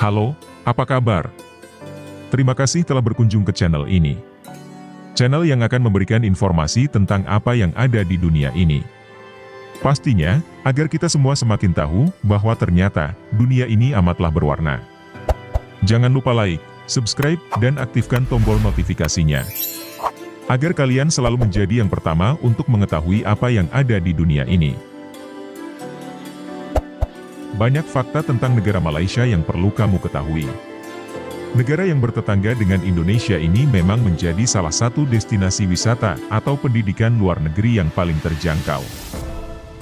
Halo, apa kabar? Terima kasih telah berkunjung ke channel ini. Channel yang akan memberikan informasi tentang apa yang ada di dunia ini. Pastinya, agar kita semua semakin tahu bahwa ternyata dunia ini amatlah berwarna. Jangan lupa like, subscribe, dan aktifkan tombol notifikasinya. Agar kalian selalu menjadi yang pertama untuk mengetahui apa yang ada di dunia ini. Banyak fakta tentang negara Malaysia yang perlu kamu ketahui. Negara yang bertetangga dengan Indonesia ini memang menjadi salah satu destinasi wisata atau pendidikan luar negeri yang paling terjangkau.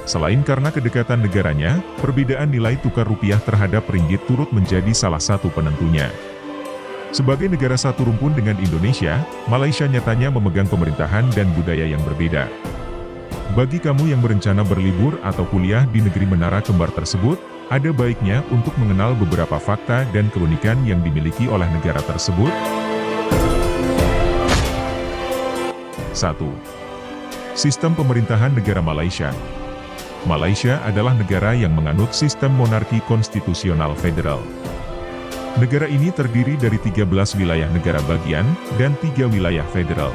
Selain karena kedekatan negaranya, perbedaan nilai tukar rupiah terhadap ringgit turut menjadi salah satu penentunya. Sebagai negara satu rumpun dengan Indonesia, Malaysia nyatanya memegang pemerintahan dan budaya yang berbeda. Bagi kamu yang berencana berlibur atau kuliah di negeri Menara Kembar tersebut, ada baiknya untuk mengenal beberapa fakta dan keunikan yang dimiliki oleh negara tersebut. 1. Sistem pemerintahan negara Malaysia. Malaysia adalah negara yang menganut sistem monarki konstitusional federal. Negara ini terdiri dari 13 wilayah negara bagian dan 3 wilayah federal.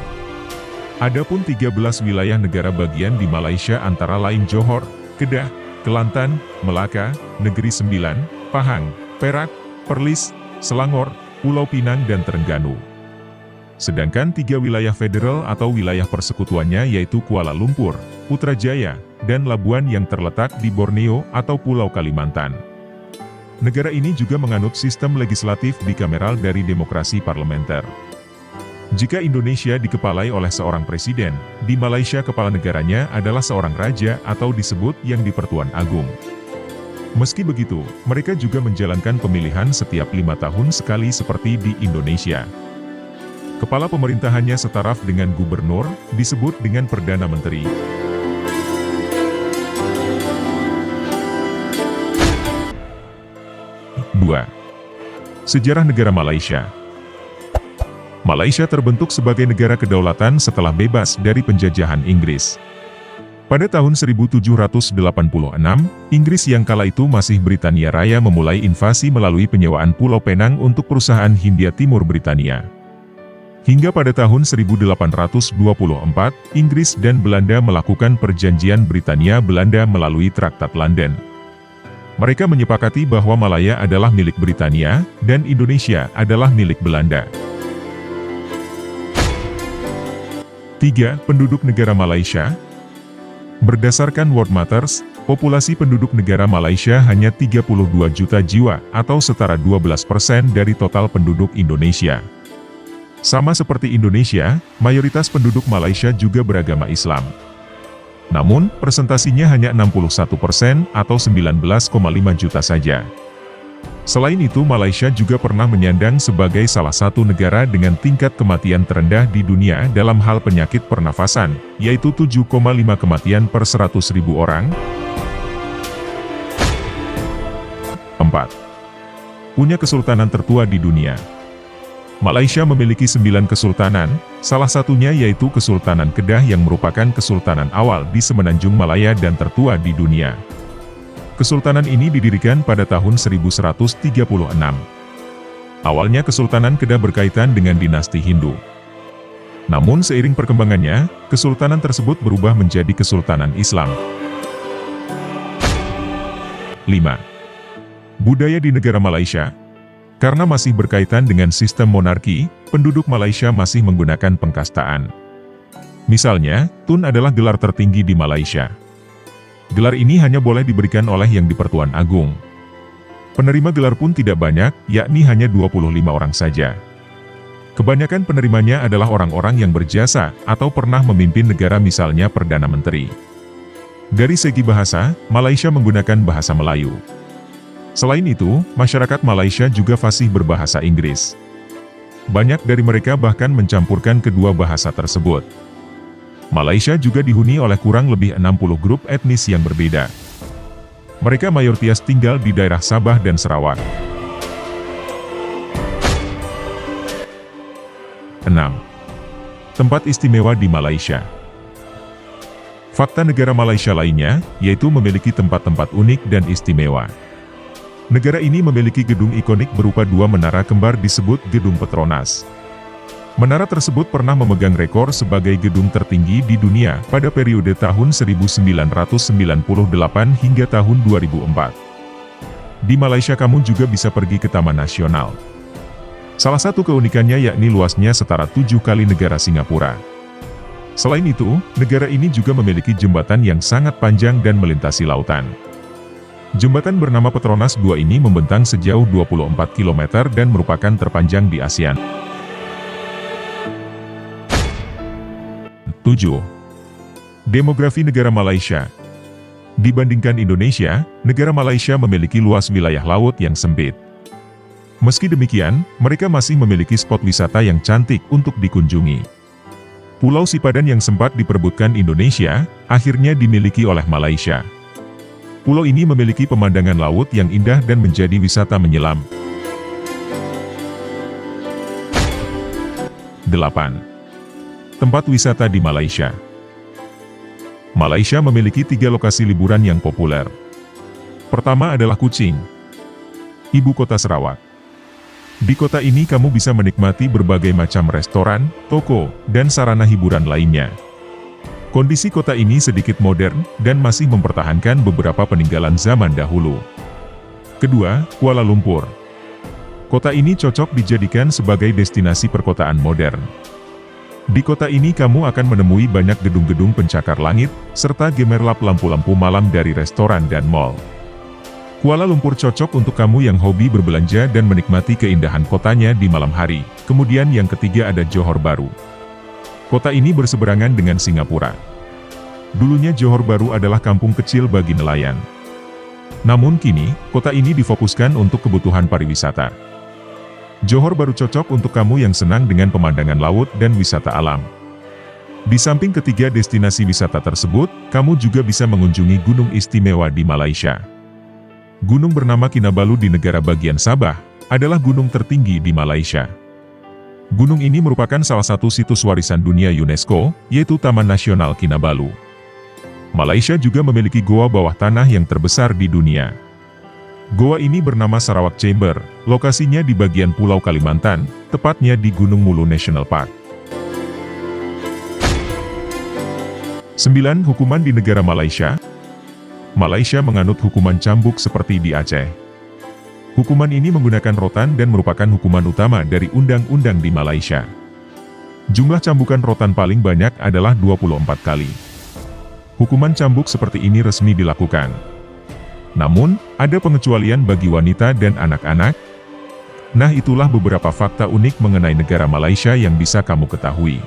Adapun 13 wilayah negara bagian di Malaysia antara lain Johor, Kedah, Kelantan, Melaka, Negeri Sembilan, Pahang, Perak, Perlis, Selangor, Pulau Pinang dan Terengganu. Sedangkan 3 wilayah federal atau wilayah persekutuannya yaitu Kuala Lumpur, Putrajaya, dan Labuan yang terletak di Borneo atau Pulau Kalimantan. Negara ini juga menganut sistem legislatif bikameral dari demokrasi parlementer. Jika Indonesia dikepalai oleh seorang presiden, di Malaysia kepala negaranya adalah seorang raja atau disebut yang di-Pertuan Agung. Meski begitu, mereka juga menjalankan pemilihan setiap 5 tahun sekali seperti di Indonesia. Kepala pemerintahannya setaraf dengan gubernur, disebut dengan Perdana Menteri. Dua. Sejarah negara Malaysia. Malaysia terbentuk sebagai negara kedaulatan setelah bebas dari penjajahan Inggris. Pada tahun 1786, Inggris yang kala itu masih Britania Raya memulai invasi melalui penyewaan Pulau Penang untuk perusahaan Hindia Timur Britania. Hingga pada tahun 1824, Inggris dan Belanda melakukan perjanjian Britania-Belanda melalui Traktat London. Mereka menyepakati bahwa Malaya adalah milik Britania, dan Indonesia adalah milik Belanda. 3. Penduduk negara Malaysia. Berdasarkan World Matters, populasi penduduk negara Malaysia hanya 32 juta jiwa atau setara 12% dari total penduduk Indonesia. Sama seperti Indonesia, mayoritas penduduk Malaysia juga beragama Islam. Namun, persentasinya hanya 61% atau 19,5 juta saja. Selain itu, Malaysia juga pernah menyandang sebagai salah satu negara dengan tingkat kematian terendah di dunia dalam hal penyakit pernafasan, yaitu 7,5 kematian per 100.000 orang. 4. Punya kesultanan tertua di dunia. Malaysia memiliki 9 kesultanan, salah satunya yaitu Kesultanan Kedah yang merupakan kesultanan awal di Semenanjung Malaya dan tertua di dunia. Kesultanan ini didirikan pada tahun 1136. Awalnya Kesultanan Kedah berkaitan dengan dinasti Hindu. Namun seiring perkembangannya, kesultanan tersebut berubah menjadi Kesultanan Islam. 5. Budaya di negara Malaysia. Karena masih berkaitan dengan sistem monarki, penduduk Malaysia masih menggunakan pengkastaan. Misalnya, Tun adalah gelar tertinggi di Malaysia. Gelar ini hanya boleh diberikan oleh yang di-Pertuan Agung. Penerima gelar pun tidak banyak, yakni hanya 25 orang saja. Kebanyakan penerimanya adalah orang-orang yang berjasa atau pernah memimpin negara misalnya Perdana Menteri. Dari segi bahasa, Malaysia menggunakan bahasa Melayu. Selain itu, masyarakat Malaysia juga fasih berbahasa Inggris. Banyak dari mereka bahkan mencampurkan kedua bahasa tersebut. Malaysia juga dihuni oleh kurang lebih 60 grup etnis yang berbeda. Mereka mayoritas tinggal di daerah Sabah dan Sarawak. 6. Tempat istimewa di Malaysia. Fakta negara Malaysia lainnya, yaitu memiliki tempat-tempat unik dan istimewa. Negara ini memiliki gedung ikonik berupa dua menara kembar disebut Gedung Petronas. Menara tersebut pernah memegang rekor sebagai gedung tertinggi di dunia pada periode tahun 1998 hingga tahun 2004. Di Malaysia kamu juga bisa pergi ke Taman Nasional. Salah satu keunikannya yakni luasnya setara 7 kali negara Singapura. Selain itu, negara ini juga memiliki jembatan yang sangat panjang dan melintasi lautan. Jembatan bernama Petronas II ini membentang sejauh 24 km dan merupakan terpanjang di ASEAN. 7. Demografi negara Malaysia. Dibandingkan Indonesia, negara Malaysia memiliki luas wilayah laut yang sempit. Meski demikian, mereka masih memiliki spot wisata yang cantik untuk dikunjungi. Pulau Sipadan yang sempat diperebutkan Indonesia, akhirnya dimiliki oleh Malaysia. Pulau ini memiliki pemandangan laut yang indah dan menjadi wisata menyelam. 8. Tempat wisata di Malaysia. Malaysia memiliki 3 lokasi liburan yang populer. Pertama adalah Kuching, ibu kota Sarawak. Di kota ini kamu bisa menikmati berbagai macam restoran, toko, dan sarana hiburan lainnya. Kondisi kota ini sedikit modern, dan masih mempertahankan beberapa peninggalan zaman dahulu. Kedua, Kuala Lumpur. Kota ini cocok dijadikan sebagai destinasi perkotaan modern. Di kota ini kamu akan menemui banyak gedung-gedung pencakar langit, serta gemerlap lampu-lampu malam dari restoran dan mal. Kuala Lumpur cocok untuk kamu yang hobi berbelanja dan menikmati keindahan kotanya di malam hari. Kemudian yang ketiga ada Johor Bahru. Kota ini berseberangan dengan Singapura. Dulunya Johor Bahru adalah kampung kecil bagi nelayan. Namun kini, kota ini difokuskan untuk kebutuhan pariwisata. Johor Bahru cocok untuk kamu yang senang dengan pemandangan laut dan wisata alam. Di samping ketiga destinasi wisata tersebut, kamu juga bisa mengunjungi gunung istimewa di Malaysia. Gunung bernama Kinabalu di negara bagian Sabah, adalah gunung tertinggi di Malaysia. Gunung ini merupakan salah satu situs warisan dunia UNESCO, yaitu Taman Nasional Kinabalu. Malaysia juga memiliki goa bawah tanah yang terbesar di dunia. Goa ini bernama Sarawak Chamber, lokasinya di bagian Pulau Kalimantan, tepatnya di Gunung Mulu National Park. 9. Hukuman di negara Malaysia. Malaysia menganut hukuman cambuk seperti di Aceh. Hukuman ini menggunakan rotan dan merupakan hukuman utama dari undang-undang di Malaysia. Jumlah cambukan rotan paling banyak adalah 24 kali. Hukuman cambuk seperti ini resmi dilakukan. Namun, ada pengecualian bagi wanita dan anak-anak. Nah, itulah beberapa fakta unik mengenai negara Malaysia yang bisa kamu ketahui.